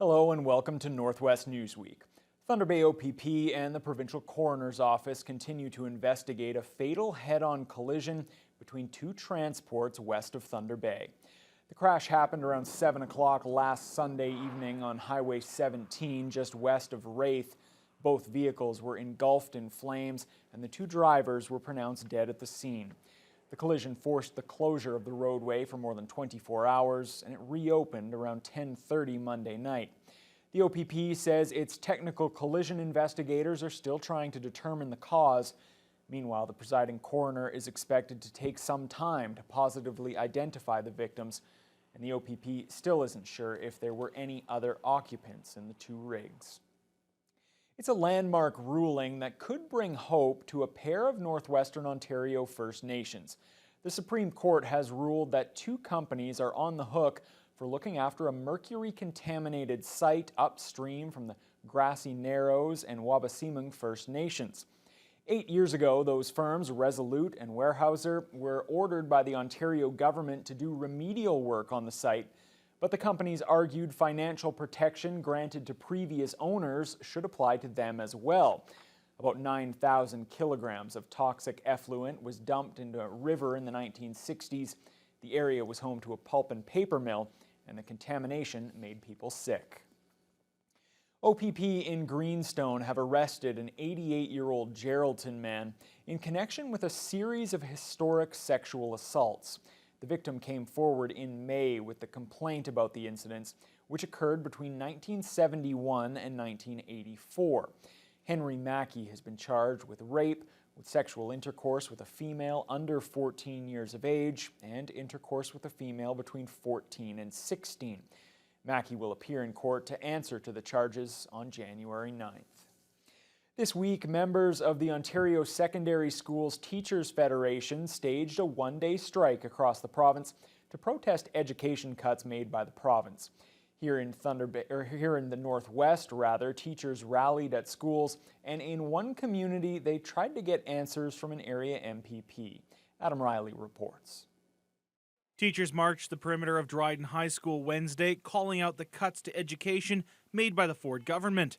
Hello and welcome to Northwest Newsweek. Thunder Bay OPP and the Provincial Coroner's Office continue to investigate a fatal head-on collision between two transports west of Thunder Bay. The crash happened around 7 o'clock last Sunday evening on Highway 17 just west of Wraith. Both vehicles were engulfed in flames and the two drivers were pronounced dead at the scene. The collision forced the closure of the roadway for more than 24 hours, and it reopened around 10:30 Monday night. The OPP says its technical collision investigators are still trying to determine the cause. Meanwhile, the presiding coroner is expected to take some time to positively identify the victims, and the OPP still isn't sure if there were any other occupants in the two rigs. It's a landmark ruling that could bring hope to a pair of Northwestern Ontario First Nations. The Supreme Court has ruled that two companies are on the hook for looking after a mercury-contaminated site upstream from the Grassy Narrows and Wabaseemoong First Nations. 8 years ago, those firms, Resolute and Weyerhaeuser, were ordered by the Ontario government to do remedial work on the site. But the companies argued financial protection granted to previous owners should apply to them as well. About 9,000 kilograms of toxic effluent was dumped into a river in the 1960s. The area was home to a pulp and paper mill, and the contamination made people sick. OPP in Greenstone have arrested an 88-year-old Geraldton man in connection with a series of historic sexual assaults. The victim came forward in May with the complaint about the incidents, which occurred between 1971 and 1984. Henry Mackey has been charged with rape, with sexual intercourse with a female under 14 years of age, and intercourse with a female between 14 and 16. Mackey will appear in court to answer to the charges on January 9th. This week, members of the Ontario Secondary Schools Teachers Federation staged a one-day strike across the province to protest education cuts made by the province. Here in the Northwest, teachers rallied at schools, and in one community, they tried to get answers from an area MPP. Adam Riley reports. Teachers marched the perimeter of Dryden High School Wednesday, calling out the cuts to education made by the Ford government.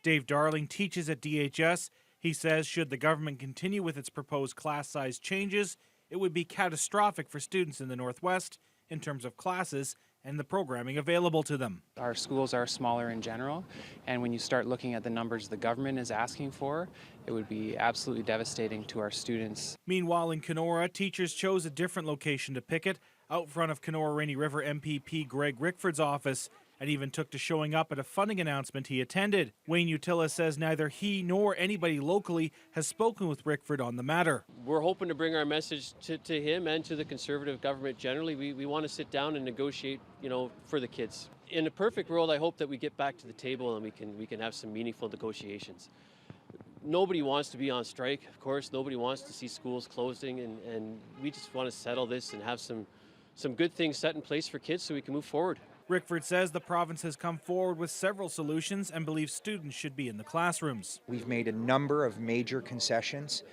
Dave Darling teaches at DHS. He says should the government continue with its proposed class size changes, it would be catastrophic for students in the Northwest in terms of classes and the programming available to them. Our schools are smaller in general, and when you start looking at the numbers the government is asking for, it would be absolutely devastating to our students. Meanwhile, in Kenora, teachers chose a different location to picket, out front of Kenora Rainy River MPP Greg Rickford's office, and even took to showing up at a funding announcement he attended. Wayne Utila says neither he nor anybody locally has spoken with Rickford on the matter. We're hoping to bring our message to him and to the Conservative government generally. We want to sit down and negotiate, for the kids. In a perfect world, I hope that we get back to the table and we can have some meaningful negotiations. Nobody wants to be on strike, of course. Nobody wants to see schools closing, and we just want to settle this and have some good things set in place for kids so we can move forward. Rickford says the province has come forward with several solutions and believes students should be in the classrooms. We've made a number of major concessions.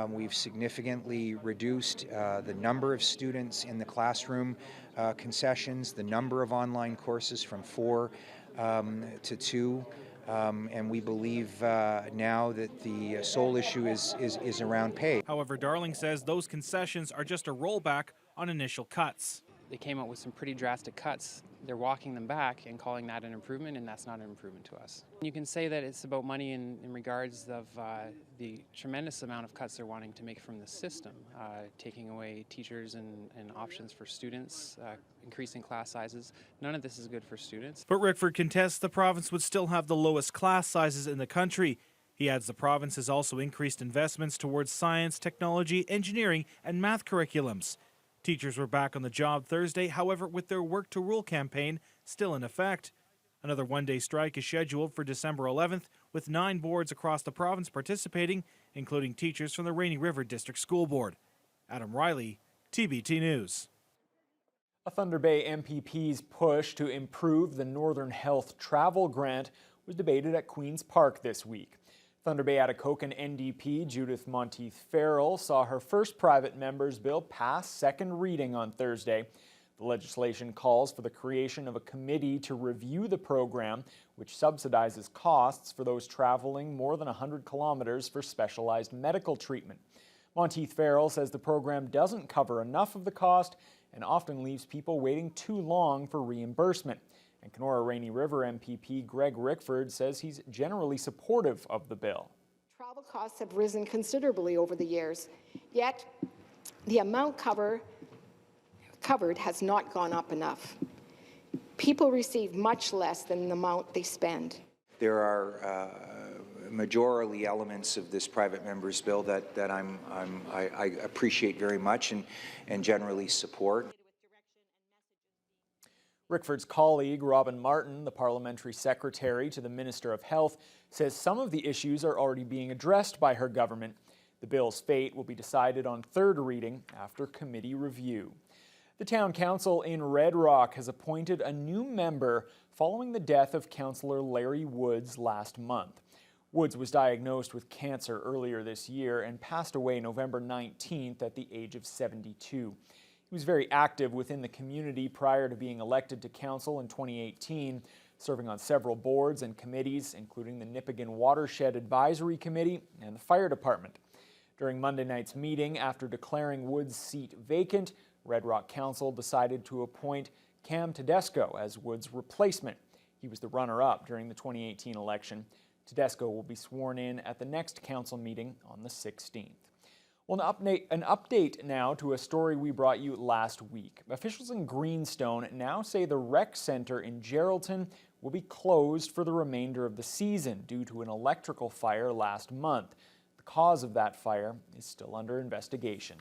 We've significantly reduced the number of students in the classroom concessions, the number of online courses from 4 to 2. And we believe now that the sole issue is around pay. However, Darling says those concessions are just a rollback on initial cuts. They came out with some pretty drastic cuts. They're walking them back and calling that an improvement, and that's not an improvement to us. You can say that it's about money in regards of the tremendous amount of cuts they're wanting to make from the system, taking away teachers and options for students, increasing class sizes. None of this is good for students. But Rickford contests the province would still have the lowest class sizes in the country. He adds the province has also increased investments towards science, technology, engineering, and math curriculums. Teachers were back on the job Thursday, however, with their Work to Rule campaign still in effect. Another one-day strike is scheduled for December 11th, with 9 boards across the province participating, including teachers from the Rainy River District School Board. Adam Riley, TBT News. A Thunder Bay MPP's push to improve the Northern Health Travel Grant was debated at Queen's Park this week. Thunder Bay Atikokan NDP Judith Monteith Farrell saw her first private member's bill pass second reading on Thursday. The legislation calls for the creation of a committee to review the program, which subsidizes costs for those traveling more than 100 kilometers for specialized medical treatment. Monteith Farrell says the program doesn't cover enough of the cost and often leaves people waiting too long for reimbursement. And Kenora Rainy River MPP Greg Rickford says he's generally supportive of the bill. Travel costs have risen considerably over the years, yet the amount covered has not gone up enough. People receive much less than the amount they spend. There are majority elements of this private member's bill that I appreciate very much and generally support. Rickford's colleague, Robin Martin, the parliamentary secretary to the Minister of Health, says some of the issues are already being addressed by her government. The bill's fate will be decided on third reading after committee review. The town council in Red Rock has appointed a new member following the death of Councillor Larry Woods last month. Woods was diagnosed with cancer earlier this year and passed away November 19th at the age of 72. He was very active within the community prior to being elected to council in 2018, serving on several boards and committees, including the Nipigon Watershed Advisory Committee and the Fire Department. During Monday night's meeting, after declaring Woods' seat vacant, Red Rock Council decided to appoint Cam Tedesco as Woods' replacement. He was the runner-up during the 2018 election. Tedesco will be sworn in at the next council meeting on the 16th. Well, an update now to a story we brought you last week. Officials in Greenstone now say the rec center in Geraldton will be closed for the remainder of the season due to an electrical fire last month. The cause of that fire is still under investigation.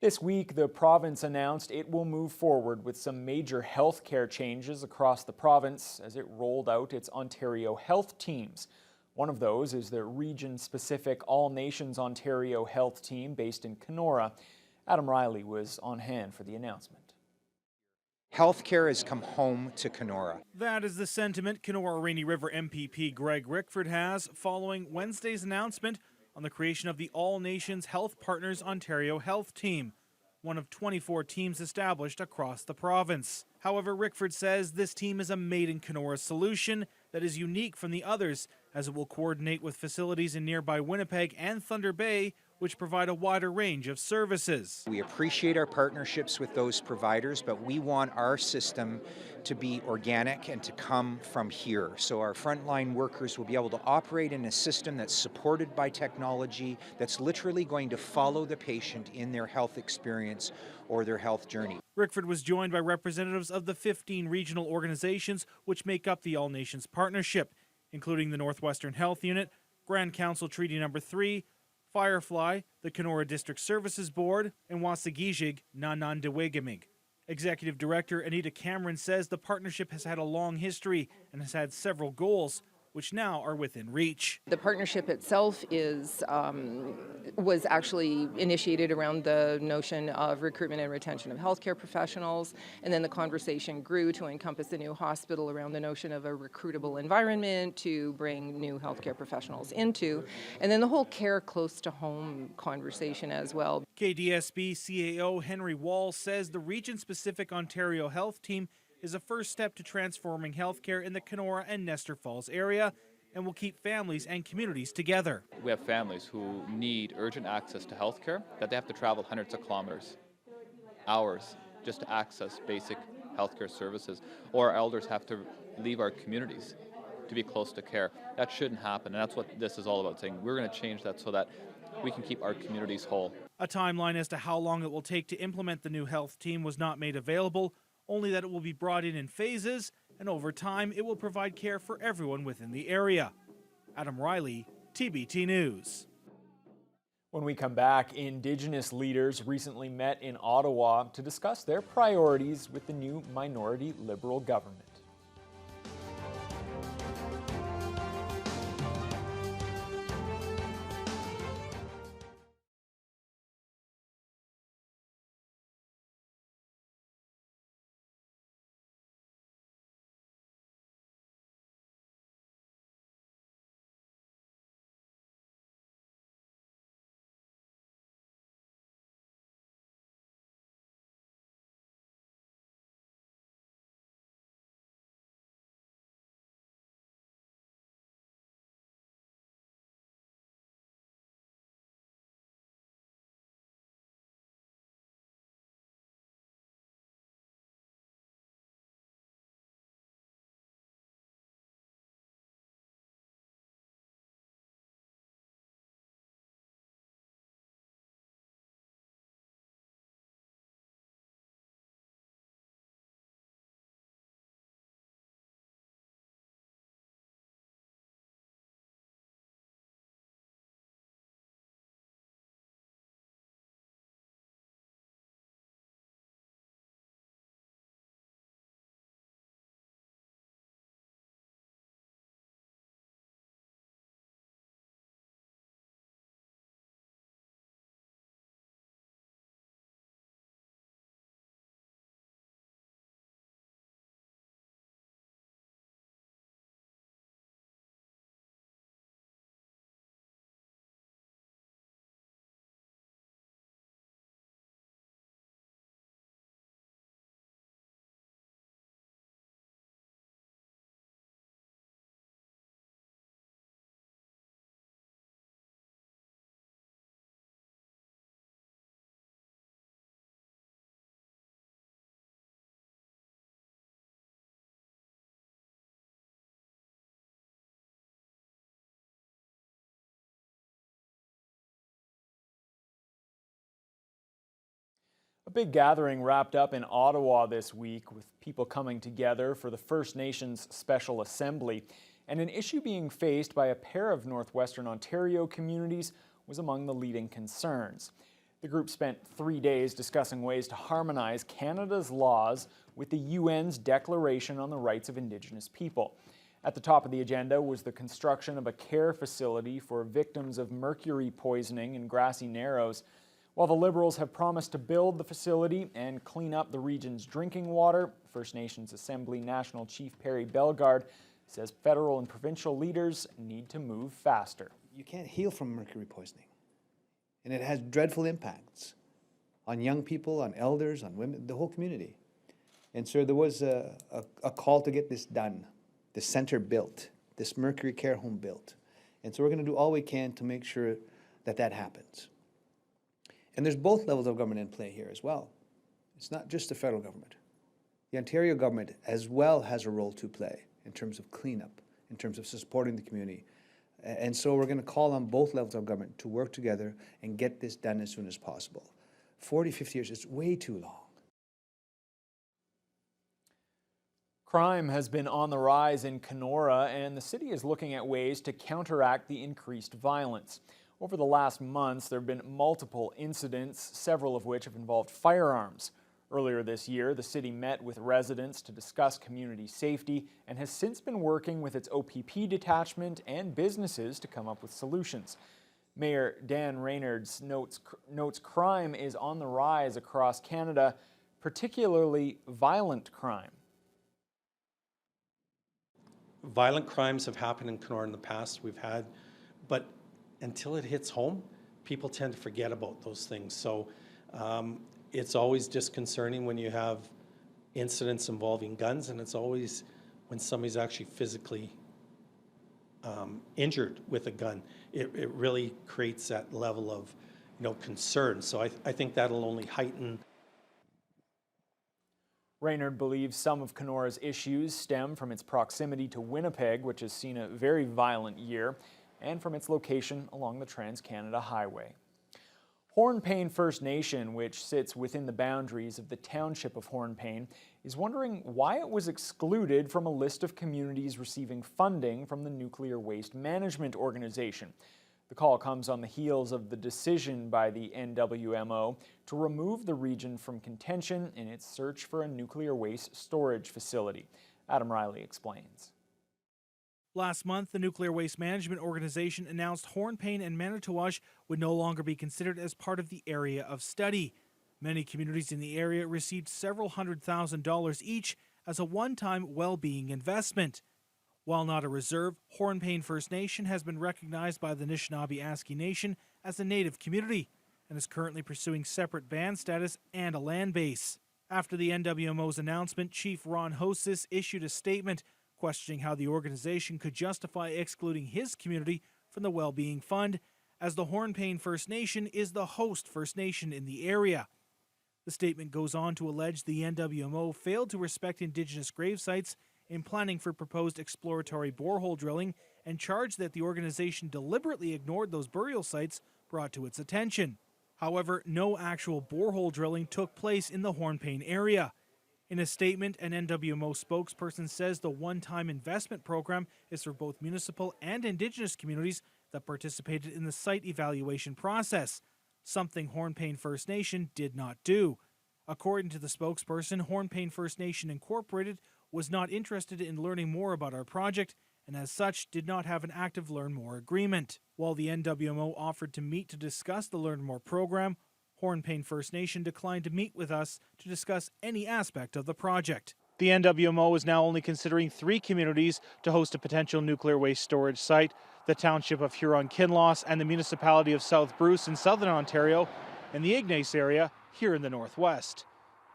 This week, the province announced it will move forward with some major health care changes across the province as it rolled out its Ontario Health Teams. One of those is the region-specific All Nations Ontario Health Team based in Kenora. Adam Riley was on hand for the announcement. Healthcare has come home to Kenora. That is the sentiment Kenora Rainy River MPP Greg Rickford has following Wednesday's announcement on the creation of the All Nations Health Partners Ontario Health Team, one of 24 teams established across the province. However, Rickford says this team is a made-in-Kenora solution that is unique from the others, as it will coordinate with facilities in nearby Winnipeg and Thunder Bay, which provide a wider range of services. We appreciate our partnerships with those providers, but we want our system to be organic and to come from here. So our frontline workers will be able to operate in a system that's supported by technology, that's literally going to follow the patient in their health experience or their health journey. Rickford was joined by representatives of the 15 regional organizations which make up the All Nations Partnership, including the Northwestern Health Unit, Grand Council Treaty No. 3, Firefly, the Kenora District Services Board, and Wasagijig Nanandawigamig. Executive Director Anita Cameron says the partnership has had a long history and has had several goals, which now are within reach. The partnership itself was actually initiated around the notion of recruitment and retention of healthcare professionals, and then the conversation grew to encompass the new hospital around the notion of a recruitable environment to bring new healthcare professionals into, and then the whole care close to home conversation as well. KDSB CAO Henry Wall says the region-specific Ontario Health Team is a first step to transforming healthcare in the Kenora and Nestor Falls area and will keep families and communities together. We have families who need urgent access to healthcare that they have to travel hundreds of kilometers, hours, just to access basic healthcare services, or our elders have to leave our communities to be close to care. That shouldn't happen, and that's what this is all about, saying we're going to change that so that we can keep our communities whole. A timeline as to how long it will take to implement the new health team was not made available, only that it will be brought in phases, and over time it will provide care for everyone within the area. Adam Riley, TBT News. When we come back, Indigenous leaders recently met in Ottawa to discuss their priorities with the new minority Liberal government. A big gathering wrapped up in Ottawa this week, with people coming together for the First Nations Special Assembly. And an issue being faced by a pair of Northwestern Ontario communities was among the leading concerns. The group spent 3 days discussing ways to harmonize Canada's laws with the UN's Declaration on the Rights of Indigenous People. At the top of the agenda was the construction of a care facility for victims of mercury poisoning in Grassy Narrows. While the Liberals have promised to build the facility and clean up the region's drinking water, First Nations Assembly National Chief Perry Bellegarde says federal and provincial leaders need to move faster. You can't heal from mercury poisoning, and it has dreadful impacts on young people, on elders, on women, the whole community. And so there was a call to get this done, this center built, this mercury care home built. And so we're going to do all we can to make sure that that happens. And there's both levels of government in play here as well. It's not just the federal government. The Ontario government as well has a role to play in terms of cleanup, in terms of supporting the community. And so we're going to call on both levels of government to work together and get this done as soon as possible. 40, 50 years is way too long. Crime has been on the rise in Kenora, and the city is looking at ways to counteract the increased violence. Over the last months, there have been multiple incidents, several of which have involved firearms. Earlier this year, the city met with residents to discuss community safety and has since been working with its OPP detachment and businesses to come up with solutions. Mayor Dan Reynolds notes crime is on the rise across Canada, particularly violent crime. Violent crimes have happened in Kenora in the past. But until it hits home, people tend to forget about those things. So it's always disconcerting when you have incidents involving guns, and it's always when somebody's actually physically injured with a gun. It really creates that level of concern. So I think that'll only heighten. Reynard believes some of Kenora's issues stem from its proximity to Winnipeg, which has seen a very violent year, and from its location along the Trans-Canada Highway. Hornpain First Nation, which sits within the boundaries of the township of Hornpain, is wondering why it was excluded from a list of communities receiving funding from the Nuclear Waste Management Organization. The call comes on the heels of the decision by the NWMO to remove the region from contention in its search for a nuclear waste storage facility. Adam Riley explains. Last month, the Nuclear Waste Management Organization announced Hornpain and Manitowoc would no longer be considered as part of the area of study. Many communities in the area received several $100,000 each as a one-time well-being investment. While not a reserve, Hornpain First Nation has been recognized by the Anishinaabe-Aski Nation as a native community and is currently pursuing separate band status and a land base. After the NWMO's announcement, Chief Ron Hostis issued a statement questioning how the organization could justify excluding his community from the Wellbeing Fund, as the Hornpain First Nation is the host First Nation in the area. The statement goes on to allege the NWMO failed to respect Indigenous grave sites in planning for proposed exploratory borehole drilling, and charged that the organization deliberately ignored those burial sites brought to its attention. However, no actual borehole drilling took place in the Hornpain area. In a statement, an NWMO spokesperson says the one-time investment program is for both municipal and Indigenous communities that participated in the site evaluation process, something Hornpain First Nation did not do. According to the spokesperson, Hornpain First Nation Incorporated was not interested in learning more about our project and as such did not have an active Learn More agreement. While the NWMO offered to meet to discuss the Learn More program, Hornpain First Nation declined to meet with us to discuss any aspect of the project. The NWMO is now only considering 3 communities to host a potential nuclear waste storage site: the township of Huron-Kinloss and the municipality of South Bruce in southern Ontario, and the Ignace area here in the northwest.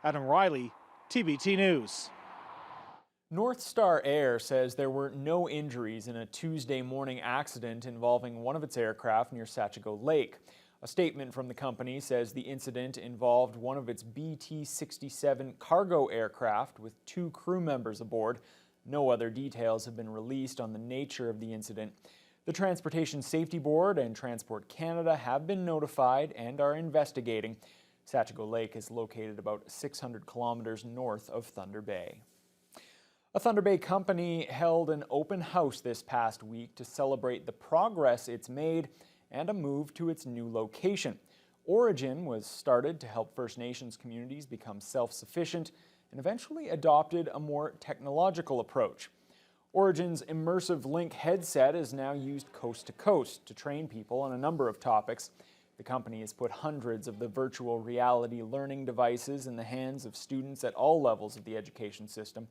Adam Riley, TBT News. North Star Air says there were no injuries in a Tuesday morning accident involving one of its aircraft near Sachigo Lake. A statement from the company says the incident involved one of its BT-67 cargo aircraft with 2 crew members aboard. No other details have been released on the nature of the incident. The Transportation Safety Board and Transport Canada have been notified and are investigating. Sachigo Lake is located about 600 kilometers north of Thunder Bay. A Thunder Bay company held an open house this past week to celebrate the progress it's made and a move to its new location. Origin was started to help First Nations communities become self-sufficient and eventually adopted a more technological approach. Origin's Immersive Link headset is now used coast to coast to train people on a number of topics. The company has put hundreds of the virtual reality learning devices in the hands of students at all levels of the education system.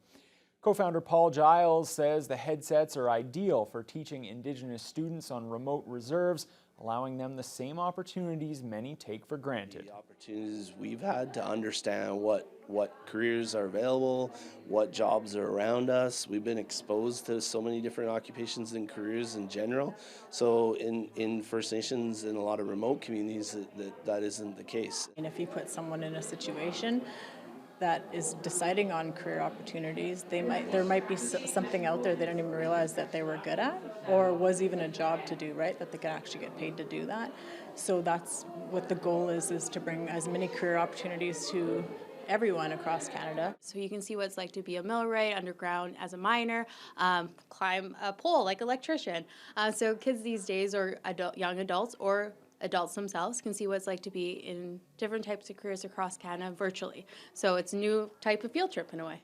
Co-founder Paul Giles says the headsets are ideal for teaching Indigenous students on remote reserves, allowing them the same opportunities many take for granted. The opportunities we've had to understand what careers are available, what jobs are around us. We've been exposed to so many different occupations and careers in general. So in First Nations and a lot of remote communities, that isn't the case. And if you put someone in a situation that is deciding on career opportunities, there might be something out there they didn't even realize that they were good at, or was even a job to do, right? That they could actually get paid to do that. So that's what the goal is to bring as many career opportunities to everyone across Canada. So you can see what it's like to be a millwright underground as a miner, climb a pole like an electrician. So kids these days, or young adults or adults themselves, can see what it's like to be in different types of careers across Canada virtually. So it's a new type of field trip in a way.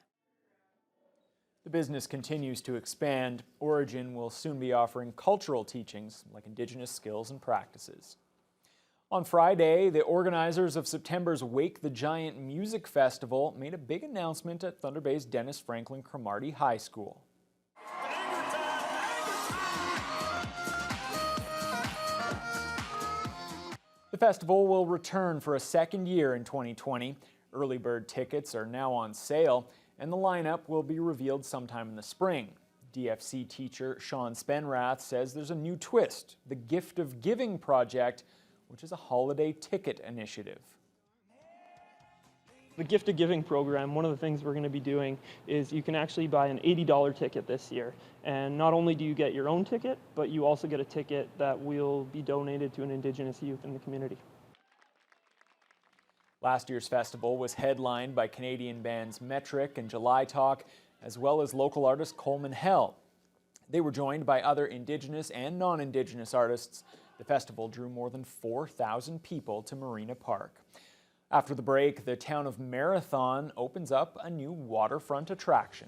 The business continues to expand. Origin will soon be offering cultural teachings like Indigenous skills and practices. On Friday, the organizers of September's Wake the Giant Music Festival made a big announcement at Thunder Bay's Dennis Franklin Cromartie High School. The festival will return for a second year in 2020. Early bird tickets are now on sale, and the lineup will be revealed sometime in the spring. DFC teacher Sean Spenrath says there's a new twist, the Gift of Giving project, which is a holiday ticket initiative. The Gift of Giving program, one of the things we're going to be doing is you can actually buy an $80 ticket this year. And not only do you get your own ticket, but you also get a ticket that will be donated to an Indigenous youth in the community. Last year's festival was headlined by Canadian bands Metric and July Talk, as well as local artist Coleman Hell. They were joined by other Indigenous and non-Indigenous artists. The festival drew more than 4,000 people to Marina Park. After the break, the town of Marathon opens up a new waterfront attraction.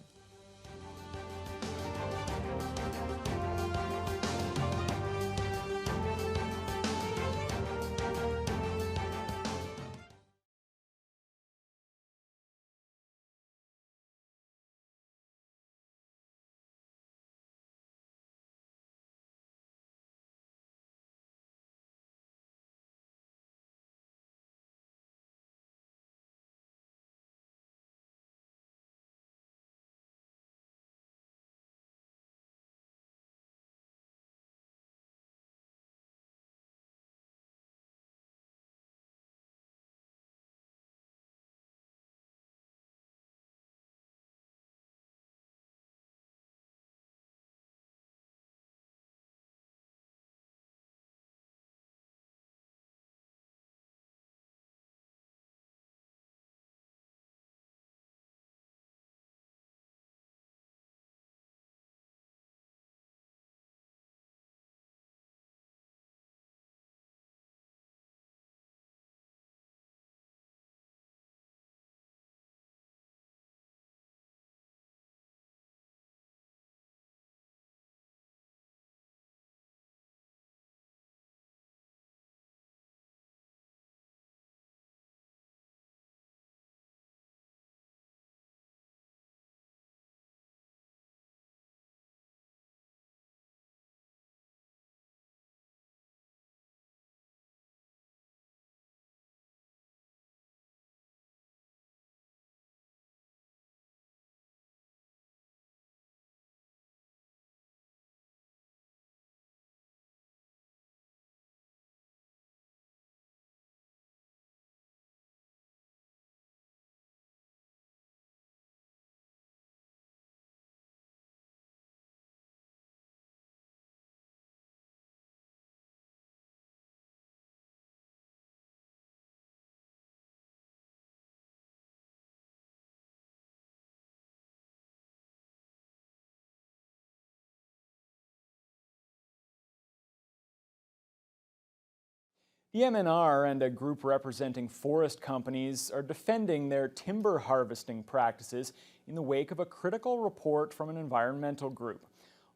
The MNR and a group representing forest companies are defending their timber harvesting practices in the wake of a critical report from an environmental group.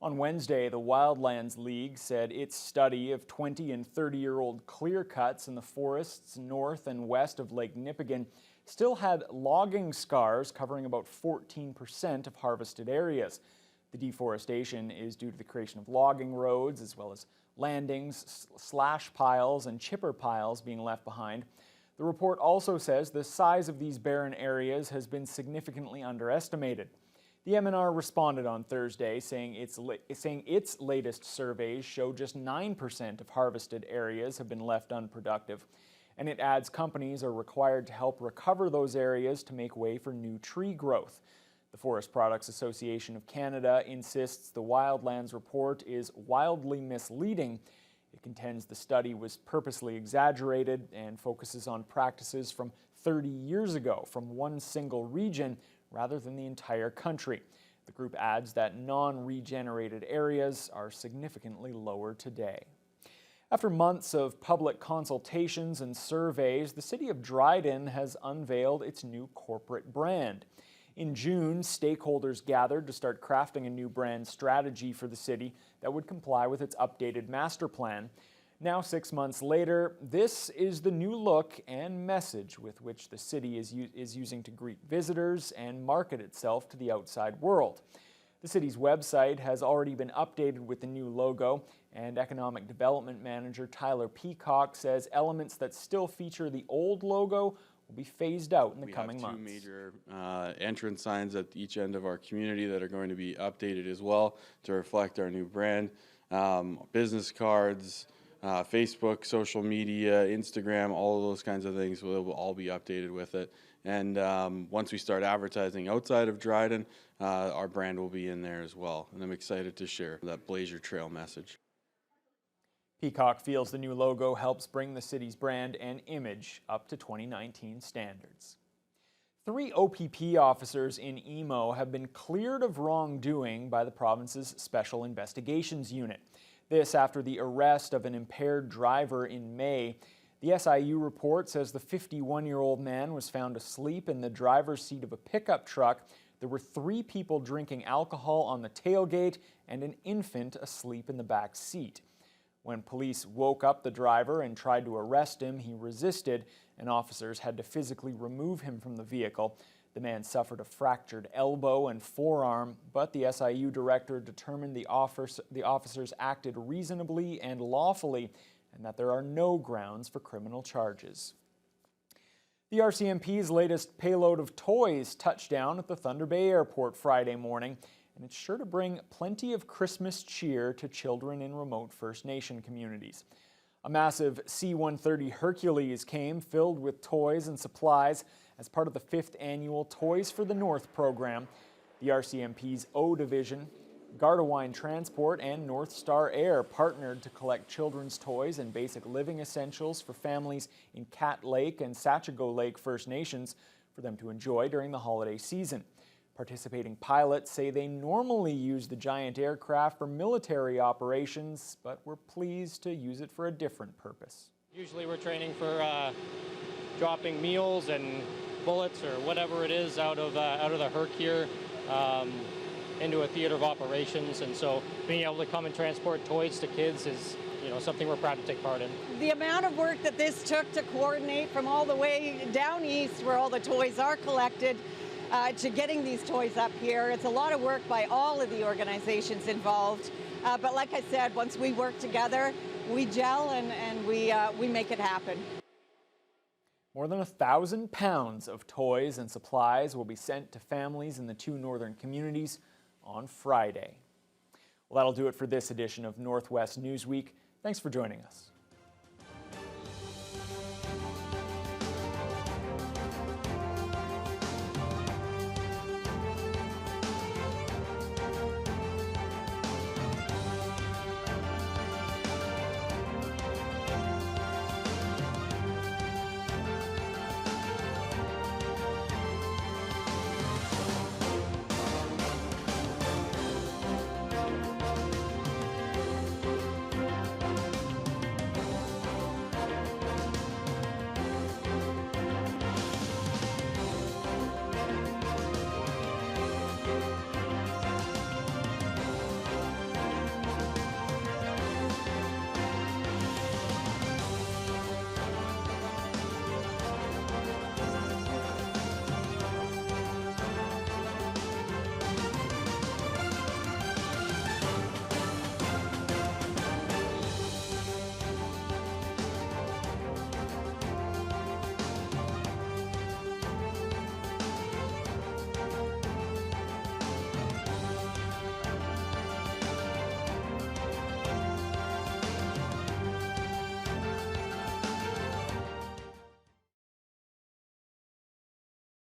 On Wednesday, the Wildlands League said its study of 20 and 30-year-old clear cuts in the forests north and west of Lake Nipigon still had logging scars covering about 14% of harvested areas. The deforestation is due to the creation of logging roads as well as landings, slash piles, and chipper piles being left behind. The report also says the size of these barren areas has been significantly underestimated. The MNR responded on Thursday, saying its latest surveys show just 9% of harvested areas have been left unproductive, and it adds companies are required to help recover those areas to make way for new tree growth. The Forest Products Association of Canada insists the Wildlands report is wildly misleading. It contends the study was purposely exaggerated and focuses on practices from 30 years ago from one single region rather than the entire country. The group adds that non-regenerated areas are significantly lower today. After months of public consultations and surveys, the City of Dryden has unveiled its new corporate brand. In June, stakeholders gathered to start crafting a new brand strategy for the city that would comply with its updated master plan. Now, 6 months later, this is the new look and message with which the city is using to greet visitors and market itself to the outside world. The city's website has already been updated with the new logo, and Economic Development Manager Tyler Peacock says elements that still feature the old logo will be phased out in the coming months. We have two major entrance signs at each end of our community that are going to be updated as well to reflect our new brand. Business cards, Facebook, social media, Instagram, all of those kinds of things will all be updated with it. And once we start advertising outside of Dryden, our brand will be in there as well. And I'm excited to share that Blaze Your Trail message. Peacock feels the new logo helps bring the city's brand and image up to 2019 standards. 3 OPP officers in Emo have been cleared of wrongdoing by the province's Special Investigations Unit. This after the arrest of an impaired driver in May. The SIU report says the 51-year-old man was found asleep in the driver's seat of a pickup truck. There were 3 people drinking alcohol on the tailgate and an infant asleep in the back seat. When police woke up the driver and tried to arrest him, he resisted, and officers had to physically remove him from the vehicle. The man suffered a fractured elbow and forearm, but the SIU director determined the officers acted reasonably and lawfully, and that there are no grounds for criminal charges. The RCMP's latest payload of toys touched down at the Thunder Bay Airport Friday morning, and it's sure to bring plenty of Christmas cheer to children in remote First Nation communities. A massive C-130 Hercules came filled with toys and supplies as part of the 5th annual Toys for the North program. The RCMP's O Division, Gardewine Transport, and North Star Air partnered to collect children's toys and basic living essentials for families in Cat Lake and Sachigo Lake First Nations for them to enjoy during the holiday season. Participating pilots say they normally use the giant aircraft for military operations, but were pleased to use it for a different purpose. Usually we're training for dropping meals and bullets or whatever it is out of the Herc here into a theater of operations, and so being able to come and transport toys to kids is something we're proud to take part in. The amount of work that this took to coordinate from all the way down east where all the toys are collected to getting these toys up here. It's a lot of work by all of the organizations involved. But like I said, once we work together, we gel and we make it happen. More than 1,000 pounds of toys and supplies will be sent to families in the 2 northern communities on Friday. Well, that'll do it for this edition of Northwest Newsweek. Thanks for joining us.